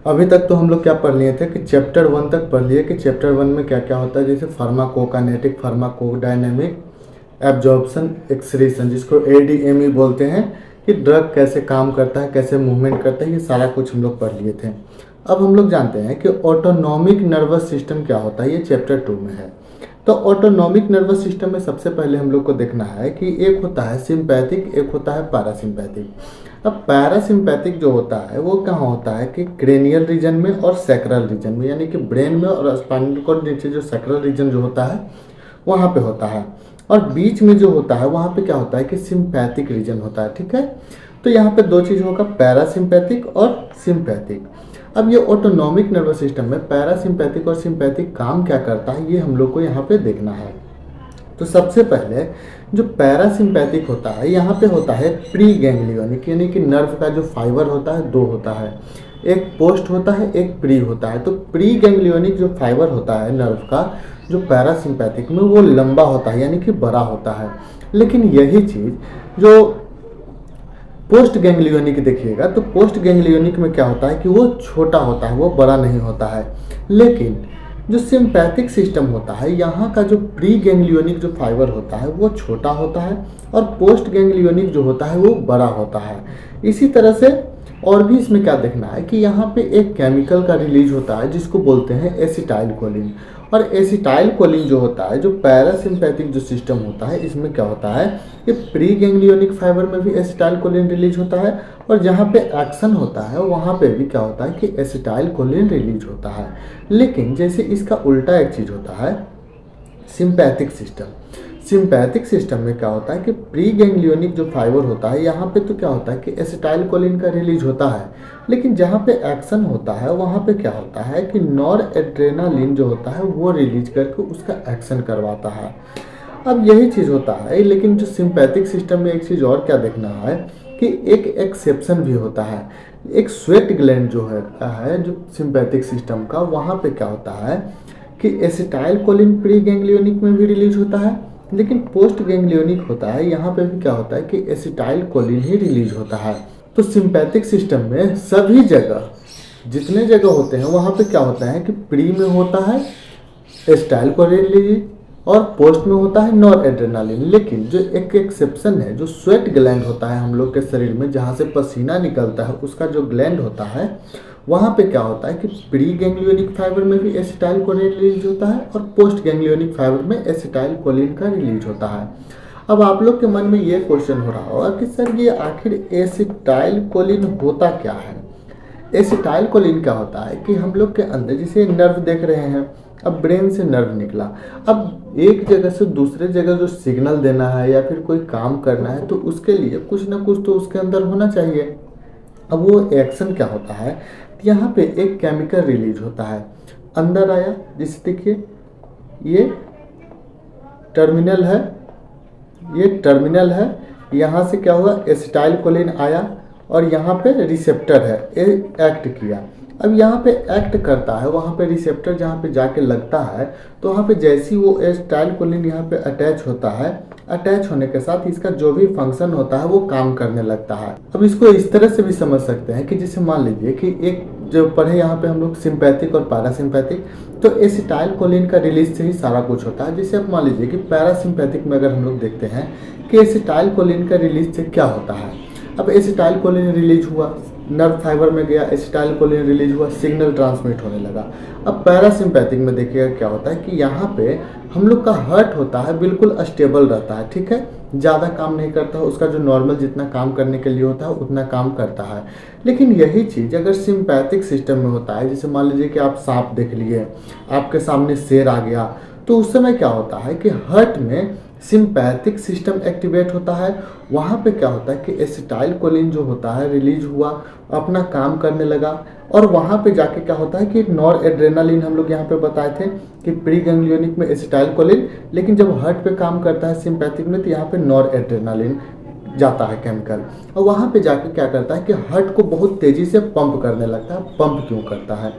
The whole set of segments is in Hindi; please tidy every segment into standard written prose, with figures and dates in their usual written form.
अभी तक तो हम लोग क्या पढ़ लिए थे कि चैप्टर 1 तक पढ़ लिए कि चैप्टर 1 में क्या क्या होता है, जैसे फार्माकोकाइनेटिक, फार्माकोडायनेमिक, एब्जॉर्प्शन, एक्सक्रीशन, जिसको एडीएमई बोलते हैं, कि ड्रग कैसे काम करता है, कैसे मूवमेंट करता है, ये सारा कुछ हम लोग पढ़ लिए थे। अब हम लोग जानते हैं कि ऑटोनॉमिक नर्वस सिस्टम क्या होता है, ये चैप्टर 2 में है। तो ऑटोनॉमिक नर्वस सिस्टम में सबसे पहले हम लोग को देखना है कि एक होता है सिंपैथिक, एक होता है पैरासिम्पैथिक। अब पैरासिम्पैथिक जो होता है वो कहाँ होता है कि क्रेनियल रीजन में और सैक्रल रीजन में, यानी कि ब्रेन में और स्पाइनल कॉर्ड नीचे जो सैक्रल रीजन जो होता है वहाँ पे होता है, और बीच में जो होता है वहाँ पे क्या होता है कि सिंपैथिक रीजन होता है। ठीक है, तो यहाँ पे दो चीज़ होगा, पैरासिम्पैथिक और सिंपैथिक। अब ये ऑटोनॉमिक नर्वस सिस्टम में पैरासिम्पैथिक और सिंपैथिक काम क्या करता है, ये हम लोग को यहाँ पे देखना है। तो सबसे पहले जो पैरासिम्पैथिक होता है, यहाँ पे होता है प्री गैंग्लियोनिक, यानी कि नर्व का जो फाइबर होता है दो होता है, एक पोस्ट होता है, एक प्री होता है। तो प्री गैंग्लियोनिक जो फाइबर होता है नर्व का, जो पैरासिम्पैथिक में, वो लंबा होता है, यानी कि बड़ा होता है। लेकिन यही चीज़ जो पोस्ट गैंग्लियोनिक देखिएगा, तो पोस्ट गैंग्लियोनिक में क्या होता है कि वो छोटा होता है, वो बड़ा नहीं होता है। लेकिन जो सिंपैथिक सिस्टम होता है, यहाँ का जो प्री गैंग्लियोनिक जो फाइबर होता है वो छोटा होता है, और पोस्ट गैंग्लियोनिक जो होता है वो बड़ा होता है। इसी तरह से और भी इसमें क्या देखना है कि यहाँ पे एक केमिकल का रिलीज होता है जिसको बोलते हैं एसिटाइल कोलिन। और एसिटाइल कोलिन जो होता है, जो पैरासिम्पैथिक जो सिस्टम होता है, इसमें क्या होता है कि प्री गैंग्लियोनिक फाइबर में भी एसिटाइल कोलिन रिलीज होता है, और जहाँ पे एक्शन होता है वहाँ पे भी क्या होता है कि एसिटाइल कोलिन रिलीज होता है। लेकिन जैसे इसका उल्टा एक चीज़ होता है सिंपैथिक सिस्टम। सिंपैथिक सिस्टम में क्या होता है कि प्री गैंग्लियोनिक जो फाइबर होता है, यहाँ पे तो क्या होता है कि एसिटाइल कोलिन का रिलीज होता है, लेकिन जहाँ पे एक्शन होता है वहाँ पे क्या होता है कि नॉर एड्रेनालिन जो होता है वो रिलीज करके उसका एक्शन करवाता है। अब यही चीज़ होता है, लेकिन जो सिंपैथिक सिस्टम में एक चीज़ और क्या देखना है कि एक एक्सेप्शन भी होता है। एक स्वेट ग्लैंड जो है जो सिंपैथिक सिस्टम का, वहाँ पे क्या होता है कि एसिटाइल कोलिन प्री गैंग्लियोनिक में भी रिलीज होता है, लेकिन पोस्ट गैंग्लियोनिक होता है, यहाँ पे भी क्या होता है कि एसिटाइल कोलिन ही रिलीज होता है। तो सिंपैथिक सिस्टम में सभी जगह, जितने जगह होते हैं वहाँ पे क्या होता है कि प्री में होता है एसिटाइल कोलिन रिलीज, और पोस्ट में होता है नॉर एड्रेनालिन। लेकिन जो एक एक्सेप्शन है, जो स्वेट ग्लैंड होता है हम लोग के शरीर में, जहाँ से पसीना निकलता है, उसका जो ग्लैंड होता है, वहाँ पे क्या होता है कि प्री गैंग्लियोनिक फाइबर में भी एसिटाइल कोलिन रिलीज होता है, और पोस्ट गैंग्लियोनिक फाइबर में एसिटाइल कोलिन का रिलीज होता है। अब आप लोग के मन में ये क्वेश्चन हो रहा होगा कि सर ये आखिर एसिटाइल कोलिन होता क्या है। एसिटाइल कोलिन क्या होता है कि हम लोग के अंदर, जैसे नर्व देख रहे हैं, अब ब्रेन से नर्व निकला, अब एक जगह से दूसरे जगह जो सिग्नल देना है या फिर कोई काम करना है, तो उसके लिए कुछ ना कुछ तो उसके अंदर होना चाहिए। अब वो एक्शन क्या होता है, यहाँ पे एक केमिकल रिलीज होता है, अंदर आया, जिसे देखिए ये टर्मिनल है, ये टर्मिनल है, यहाँ से क्या हुआ एसिटाइल कोलिन आया, और यहाँ पे रिसेप्टर है, एक्ट किया। अब यहाँ पे एक्ट करता है, वहाँ पे रिसेप्टर जहाँ पे जाके लगता है, तो वहाँ पे जैसी वो एसिटाइल कोलिन यहाँ पे अटैच होता है, अटैच होने के साथ इसका जो भी फंक्शन होता है वो काम करने लगता है। अब इसको इस तरह से भी समझ सकते हैं कि जैसे मान लीजिए कि एक जो पढ़े यहाँ पे हम लोग सिंपैथिक और पैरासिम्पैथिक, तो एसिटाइल कोलिन का रिलीज से ही सारा कुछ होता है। जैसे आप मान लीजिए कि पैरासिम्पैथिक में अगर हम लोग देखते हैं कि एसिटाइल कोलिन का रिलीज से क्या होता है। अब एसिटाइल कोलिन रिलीज हुआ, नर्व फाइबर में गया, एसिटाइल कोलिन रिलीज हुआ, सिग्नल ट्रांसमिट होने लगा। अब पैरासिम्पैथिक में देखिएगा क्या होता है कि यहाँ पे हम लोग का हार्ट होता है बिल्कुल स्टेबल रहता है, ठीक है, ज़्यादा काम नहीं करता है, उसका जो नॉर्मल जितना काम करने के लिए होता है उतना काम करता है। लेकिन यही चीज़ अगर सिंपैथिक सिस्टम में होता है, जैसे मान लीजिए कि आप सांप देख लिए, आपके सामने शेर आ गया, तो उस समय क्या होता है कि हार्ट में सिंपैथिक सिस्टम एक्टिवेट होता है। वहाँ पे क्या होता है कि एसिटाइल कोलिन जो होता है रिलीज हुआ, अपना काम करने लगा, और वहाँ पे जाके क्या होता है कि नॉर एड्रेनालिन हम लोग यहाँ पे बताए थे कि प्री गैंग्लियोनिक में एसिटाइल कोलिन, लेकिन जब हार्ट पे काम करता है सिंपैथिक में, तो यहाँ पे नॉर एड्रेनालिन जाता है केमिकल, और वहाँ पे जाके क्या करता है कि हार्ट को बहुत तेज़ी से पंप करने लगता है। पंप क्यों करता है?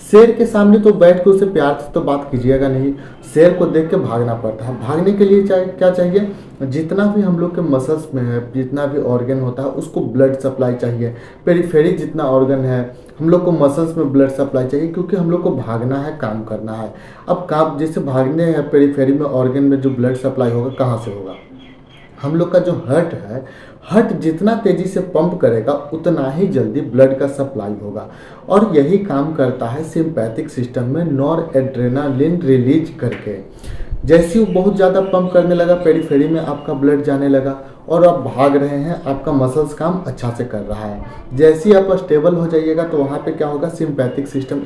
शेर के सामने तो बैठ के उससे प्यार से तो बात कीजिएगा नहीं, शेर को देख के भागना पड़ता है। भागने के लिए क्या चाहिए, जितना भी हम लोग के मसल्स में है, जितना भी ऑर्गन होता है, उसको ब्लड सप्लाई चाहिए। पेरिफेरिक जितना ऑर्गन है, हम लोग को मसल्स में ब्लड सप्लाई चाहिए, क्योंकि हम लोग को भागना है, काम करना है। अब काम जैसे भागने हैं, पेरिफेरी में ऑर्गन में जो ब्लड सप्लाई होगा कहाँ से होगा? हम लोग का जो हार्ट है, हार्ट जितना तेजी से पंप करेगा उतना ही जल्दी ब्लड का सप्लाई होगा। और यही काम करता है सिंपैथिक सिस्टम में नॉर एड्रेनालिन रिलीज करके। जैसे ही वो बहुत ज़्यादा पंप करने लगा, पेरिफेरी में आपका ब्लड जाने लगा और आप भाग रहे हैं, आपका मसल्स काम अच्छा से कर रहा है। जैसे ही आप स्टेबल हो जाइएगा तो वहाँ पे क्या होगा, सिंपैथिक सिस्टम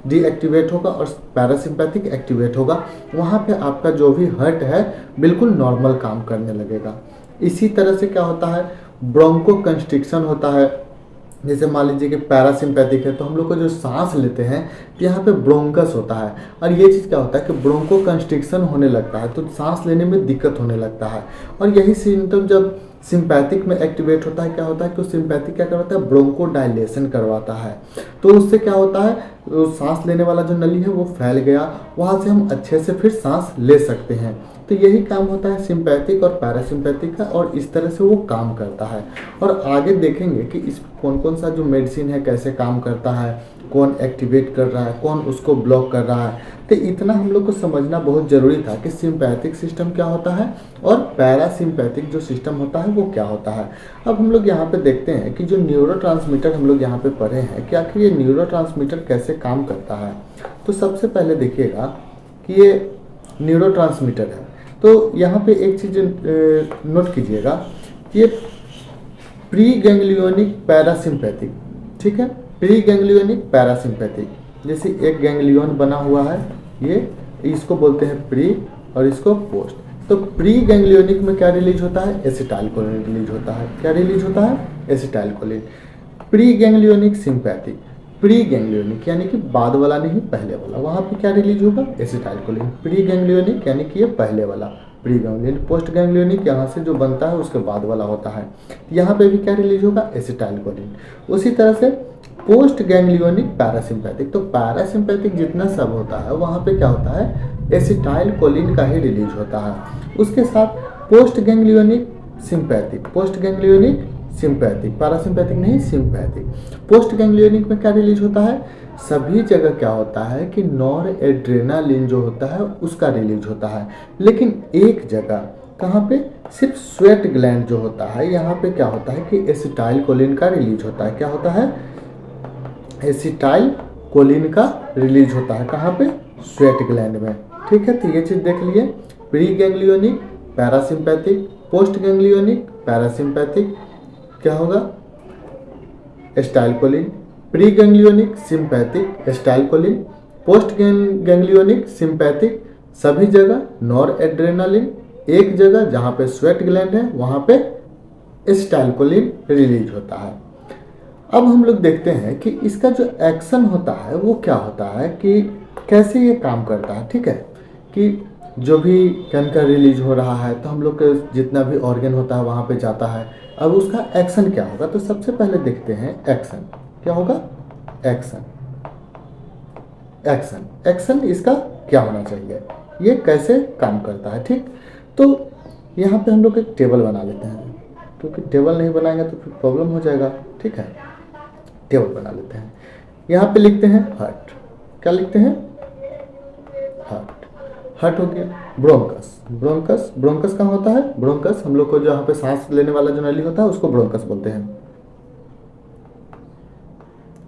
डीएक्टिवेट होगा और पैरासिम्पैथिक एक्टिवेट होगा। वहाँ पे आपका जो भी हार्ट है बिल्कुल नॉर्मल काम करने लगेगा। इसी तरह से क्या होता है, ब्रोंको कंस्ट्रिक्शन होता है। जैसे मान लीजिए कि पैरासिम्पैथिक है तो हम लोग को जो सांस लेते हैं तो यहाँ पे ब्रोंकस होता है, और ये चीज़ क्या होता है कि ब्रोंको कंस्ट्रिक्शन होने लगता है तो सांस लेने में दिक्कत होने लगता है। और यही सिम्टम जब सिंपैथिक में एक्टिवेट होता है, क्या होता है कि सिंपैथिक क्या करवाता है, ब्रोंको डायलेशन करवाता है। तो उससे क्या होता है, तो सांस लेने वाला जो नली है वो फैल गया, वहाँ से हम अच्छे से फिर सांस ले सकते हैं। तो यही काम होता है सिंपैथिक और पैरासिम्पैथिक का, और इस तरह से वो काम करता है। और आगे देखेंगे कि इस कौन कौन सा जो मेडिसिन है कैसे काम करता है, कौन एक्टिवेट कर रहा है, कौन उसको ब्लॉक कर रहा है। तो इतना हम लोग को समझना बहुत ज़रूरी था कि सिंपैथिक सिस्टम क्या होता है और पैरासिम्पैथिक जो सिस्टम होता है वो क्या होता है। अब हम लोग यहाँ पे देखते हैं कि जो न्यूरोट्रांसमीटर हम लोग यहाँ पे पढ़े हैं कि आखिर ये न्यूरोट्रांसमीटर कैसे काम करता है। तो सबसे पहले देखिएगा कि ये न्यूरोट्रांसमीटर है, तो यहाँ पे एक चीज़ नोट कीजिएगा कि ये प्री गैंग्लियोनिक पैरासिम्पैथिक, ठीक है, प्री गैंग्लियोनिक पैरासिम्पैथिक। जैसे एक गैंग्लियन बना हुआ है, ये इसको बोलते हैं प्री और इसको पोस्ट। तो प्री गैंग्लियोनिक में क्या रिलीज होता है, एसिटाइलकोलिन रिलीज होता है। क्या रिलीज होता है, acetylcholine. Pre ganglionic sympathetic, pre ganglionic यानी कि बाद वाला नहीं पहले वाला, वहाँ पे क्या रिलीज होगा, एसिटाइलकोलिन। प्री गैंग्लियोनिक यानी कि ये पहले वाला प्री गैंग्लियन। पोस्ट गैंग्लियोनिक यहाँ से जो बनता है उसके बाद वाला होता है। यहाँ पे भी क्या रिलीज होगा, एसिटाइलकोलिन। उसी तरह से पोस्ट गैंग्लियोनिक पैरासिम्पैथिक, तो पैरासिम्पैथिक जितना सब होता है वहाँ पे क्या होता है, एसिटाइलकोलिन का ही रिलीज होता है। उसके साथ post ganglionic sympathetic, post ganglionic sympathetic, parasympathetic नहीं सिंपैथिक। पोस्ट गैंग्लियोनिक में क्या रिलीज होता है, सभी जगह क्या होता है कि नॉर एड्रेनालिन जो होता है उसका रिलीज होता है। लेकिन एक जगह कहाँ पे, सिर्फ स्वेट ग्लैंड जो होता है यहाँ पे क्या होता है कि एसिटाइलकोलिन का रिलीज होता है। क्या होता है, एसिटाइलकोलिन का रिलीज होता है। कहाँ पे, स्वेट ग्लैंड में। ठीक है, तो ये चीज़ देख लिए, pre ganglionic parasympathetic, post ganglionic parasympathetic क्या होगा, acetylcholine. Pre ganglionic sympathetic acetylcholine, post ganglionic sympathetic सभी जगह नॉर एड्रेनालिन, एक जगह जहाँ पे स्वेट ग्लैंड है वहाँ पे एसिटाइलकोलिन रिलीज होता है। अब हम लोग देखते हैं कि इसका जो एक्शन होता है वो क्या होता है, कि कैसे ये काम करता है। ठीक है, कि जो भी केमिकल रिलीज हो रहा है तो हम लोग के जितना भी ऑर्गन होता है वहाँ पे जाता है। अब उसका एक्शन क्या होगा, तो सबसे पहले देखते हैं एक्शन क्या होगा, एक्शन। एक्शन एक्शन इसका क्या होना चाहिए, ये कैसे काम करता है। ठीक, तो यहाँ पे हम लोग एक टेबल बना लेते हैं, क्योंकि टेबल नहीं बनाएंगे तो फिर प्रॉब्लम हो जाएगा। ठीक है, टेबल बना लेते हैं। यहाँ पे लिखते हैं हार्ट, क्या लिखते हैं, हार्ट। हार्ट हो गया। ब्रोंकस, ब्रोंकस, ब्रोंकस कहाँ होता है, ब्रोंकस हम लोग को जो यहाँ पे सांस लेने वाला जो नली होता है उसको ब्रोंकस बोलते हैं,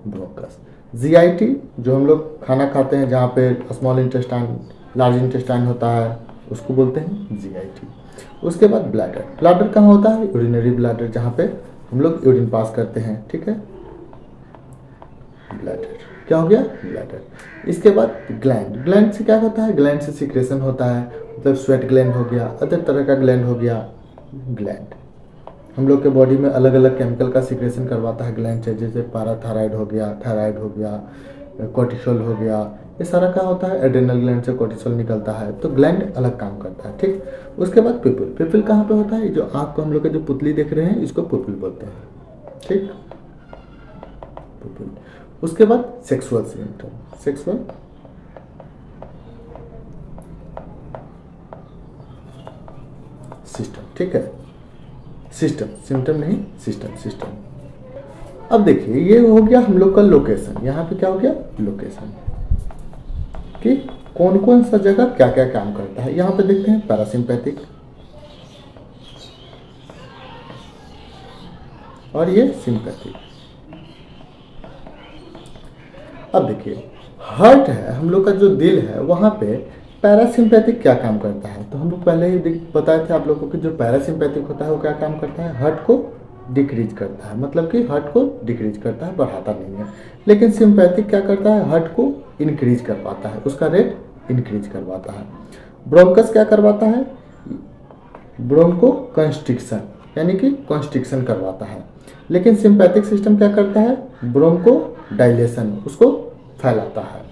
ब्रोंकस। जीआईटी जो हम लोग खाना खाते हैं जहाँ पे स्मॉल इंटेस्टाइन लार्ज इंटेस्टाइन होता है उसको बोलते हैं जीआईटी। उसके बाद ब्लैडर, ब्लैडर कहाँ होता है, यूरिनरी ब्लैडर, जहाँ पे हम लोग यूरिन पास करते हैं। ठीक है, ब्लैडर क्या हो गया, ब्लैडर। इसके बाद ग्लैंड, ग्लैंड से क्या होता है, ग्लैंड से सिक्रेशन होता है, मतलब स्वेट ग्लैंड हो गया, अदर तरह का ग्लैंड हो गया। ग्लैंड हम लोग के बॉडी में अलग अलग केमिकल का सिक्रेशन करवाता है ग्लैंड से, जैसे पैराथायराइड हो गया, थायराइड हो गया, कोर्टिसोल हो गया, ये सारा क्या होता है, एड्रेनल ग्लैंड से कोर्टिसोल निकलता है, तो ग्लैंड अलग काम करता है। ठीक, उसके बाद पिपल, पिपल कहाँ पे होता है, जो आँख को हम लोग के जो पुतली देख रहे हैं इसको पिपल बोलते हैं। ठीक, पिपल। उसके बाद सेक्सुअल सिम्टम, सेक्सुअल सिस्टम। ठीक है, सिस्टम, सिम्टम नहीं सिस्टम, सिस्टम। अब देखिए ये हो गया हम लोग का लोकेशन, यहाँ पे क्या हो गया लोकेशन कि कौन कौन सा जगह क्या क्या काम करता है। यहाँ पे देखते हैं पैरासिम्पैथिक और ये सिंपैथिक। अब देखिए हार्ट है हम लोग का जो दिल है, वहाँ पे पैरासिम्पैथिक क्या काम करता है। तो हम लोग पहले ही बताए थे आप लोगों को कि जो पैरासिम्पैथिक होता है वो क्या काम करता है, हार्ट को डिक्रीज करता है, मतलब कि हार्ट को डिक्रीज करता है, बढ़ाता नहीं है। लेकिन सिंपैथिक क्या करता है, हार्ट को इंक्रीज कर पाता है, उसका रेट इंक्रीज करवाता है। ब्रोंकस क्या करवाता है, ब्रोंको कंस्ट्रिक्शन यानी कि कंस्ट्रिक्शन करवाता है। लेकिन सिंपैथिक सिस्टम क्या करता है, ब्रोंको डायलेशन, उसको फैलाता है।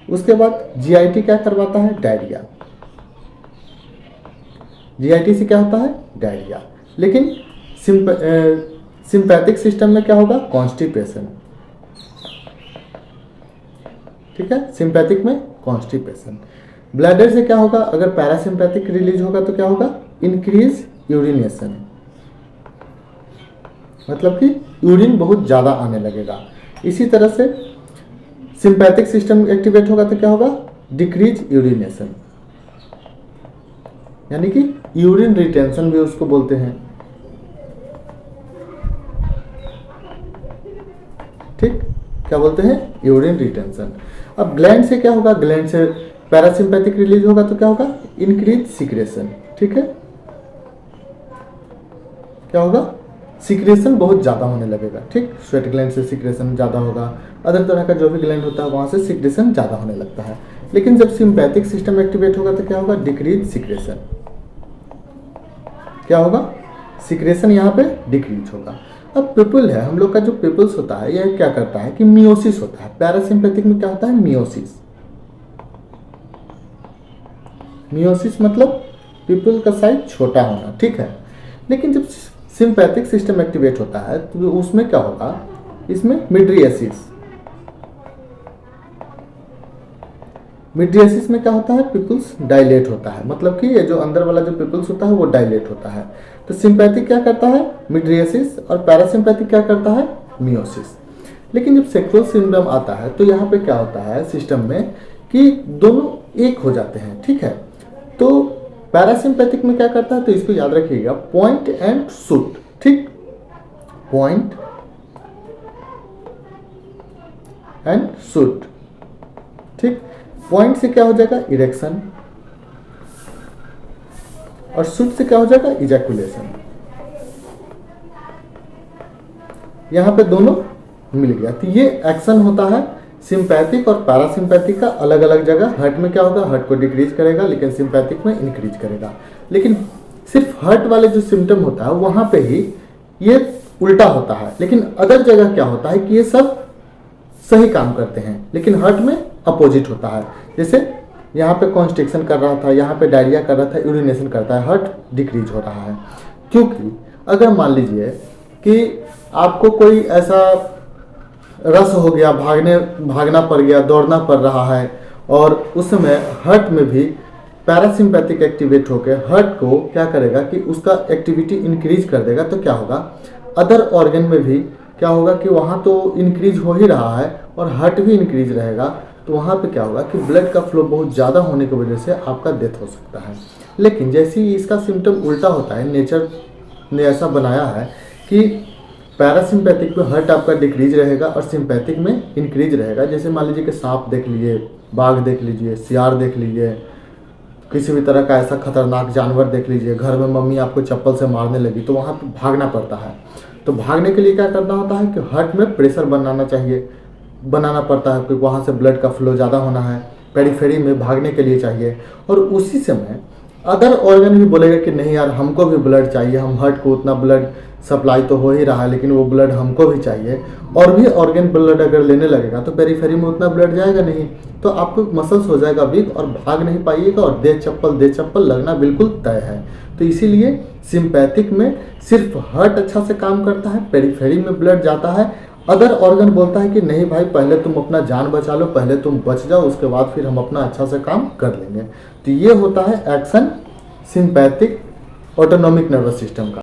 उसके बाद जीआईटी क्या करवाता है, डायरिया। जीआईटी से क्या होता है, डायरिया। लेकिन सिंपैथिक सिस्टम में क्या होगा, कॉन्स्टिपेशन। ठीक है, सिंपैथिक में कॉन्स्टिपेशन। ब्लैडर से क्या होगा, अगर पैरासिम्पैथिक रिलीज होगा तो क्या होगा, इंक्रीज यूरिनेशन, मतलब कि यूरिन बहुत ज़्यादा आने लगेगा। इसी तरह से सिंपैथिक सिस्टम एक्टिवेट होगा तो क्या होगा, डिक्रीज यूरिनेशन, यानी कि यूरिन रिटेंशन भी उसको बोलते हैं। ठीक, क्या बोलते हैं, यूरिन रिटेंशन। अब ग्लैंड से क्या होगा, ग्लैंड से पैरासिम्पैथिक रिलीज होगा तो क्या होगा, इंक्रीज सिक्रेशन। ठीक है, क्या होगा, सिक्रेशन बहुत ज़्यादा होने लगेगा। ठीक, स्वेट ग्लैंड से सिक्रेशन ज़्यादा होगा, अदर तरह का जो भी ग्लैंड होता है वहाँ से सिक्रेशन ज़्यादा होने लगता है। लेकिन जब सिंपैथिक सिस्टम एक्टिवेट होगा तो क्या होगा, डिक्रीज सिक्रेशन। क्या होगा, सिक्रेशन यहाँ पे डिक्रीज होगा। अब पिपल है हम लोग का, जो पिपल्स होता है यह क्या करता है कि मियोसिस होता है। पैरासिम्पैथिक में क्या होता है, मियोसिस। मियोसिस मतलब पिपल का साइज छोटा होना। ठीक है, लेकिन जब सिंपैथिक सिस्टम एक्टिवेट होता है तो उसमें क्या होगा, इसमें मिड्रिएसिस। मिड्रिएसिस में क्या होता है, पिपल्स डायलेट होता है, मतलब कि ये जो अंदर वाला जो पिपल्स होता है वो डायलेट होता है। तो सिंपैथिक क्या करता है, मिड्रिएसिस, और पैरासिम्पैथिक क्या करता है, मियोसिस। लेकिन जब सेक्सुअल सिंड्रोम आता है तो यहाँ पे क्या होता है सिस्टम में कि दोनों एक हो जाते हैं। ठीक है, तो पैरासिम्पैथिक में क्या करता है, तो इसको याद रखिएगा, पॉइंट एंड शूट। ठीक, पॉइंट एंड शूट। ठीक, पॉइंट से क्या हो जाएगा, इरेक्शन, और शूट से क्या हो जाएगा, इजैकुलेशन। यहां पे दोनों मिल गया। तो ये एक्शन होता है सिंपैथिक और पैरासिम्पैथिक का अलग अलग जगह। हार्ट में क्या होगा, हार्ट को डिक्रीज करेगा, लेकिन सिंपैथिक में इंक्रीज करेगा। लेकिन सिर्फ हार्ट वाले जो सिम्टम होता है वहां पे ही ये उल्टा होता है। लेकिन अदर जगह क्या होता है कि ये सब सही काम करते हैं, लेकिन हार्ट में अपोजिट होता है। जैसे यहाँ पे कॉन्स्ट्रिक्शन कर रहा था, यहाँ पे डायरिया कर रहा था, यूरिनेशन करता है, हार्ट डिक्रीज हो रहा है। क्योंकि अगर मान लीजिए कि आपको कोई ऐसा रस हो गया, भागना पड़ गया, दौड़ना पड़ रहा है, और उस समय हार्ट में भी पैरासिम्पैथिक एक्टिवेट होकर हार्ट को क्या करेगा कि उसका एक्टिविटी इंक्रीज कर देगा। तो क्या होगा, अदर ऑर्गन में भी क्या होगा कि वहाँ तो इंक्रीज हो ही रहा है और हार्ट भी इंक्रीज रहेगा। तो वहाँ पे क्या होगा कि ब्लड का फ्लो बहुत ज़्यादा होने की वजह से आपका डेथ हो सकता है। लेकिन जैसे ही इसका सिम्टम उल्टा होता है, नेचर ने ऐसा बनाया है कि पैरासिम्पैथिक में हार्ट आपका डिक्रीज रहेगा और सिंपैथिक में इंक्रीज रहेगा। जैसे मान लीजिए कि सांप देख लीजिए, बाघ देख लीजिए, सियार देख लीजिए, किसी भी तरह का ऐसा खतरनाक जानवर देख लीजिए, घर में मम्मी आपको चप्पल से मारने लगी तो वहाँ पे भागना पड़ता है। तो भागने के लिए क्या करना होता है कि हार्ट में प्रेशर बनाना पड़ता है, क्योंकि वहाँ से ब्लड का फ्लो ज़्यादा होना है, पेरिफेरी में भागने के लिए चाहिए। और उसी समय अदर ऑर्गन भी बोलेगा कि नहीं यार हमको भी ब्लड चाहिए, हम हार्ट को उतना ब्लड सप्लाई तो हो ही रहा है लेकिन वो ब्लड हमको भी चाहिए। और भी ऑर्गन ब्लड अगर लेने लगेगा तो पेरिफेरी में उतना ब्लड जाएगा नहीं, तो आपको मसल्स हो जाएगा वीक और भाग नहीं पाइएगा और दे चप्पल लगना बिल्कुल तय है। तो इसीलिए सिंपैथिक में सिर्फ हार्ट अच्छा से काम करता है, पेरिफेरी में ब्लड जाता है, अदर ऑर्गन बोलता है कि नहीं भाई पहले तुम अपना जान बचा लो, पहले तुम बच जाओ, उसके बाद फिर हम अपना अच्छा से काम कर लेंगे। तो ये होता है action sympathetic autonomic nervous system का।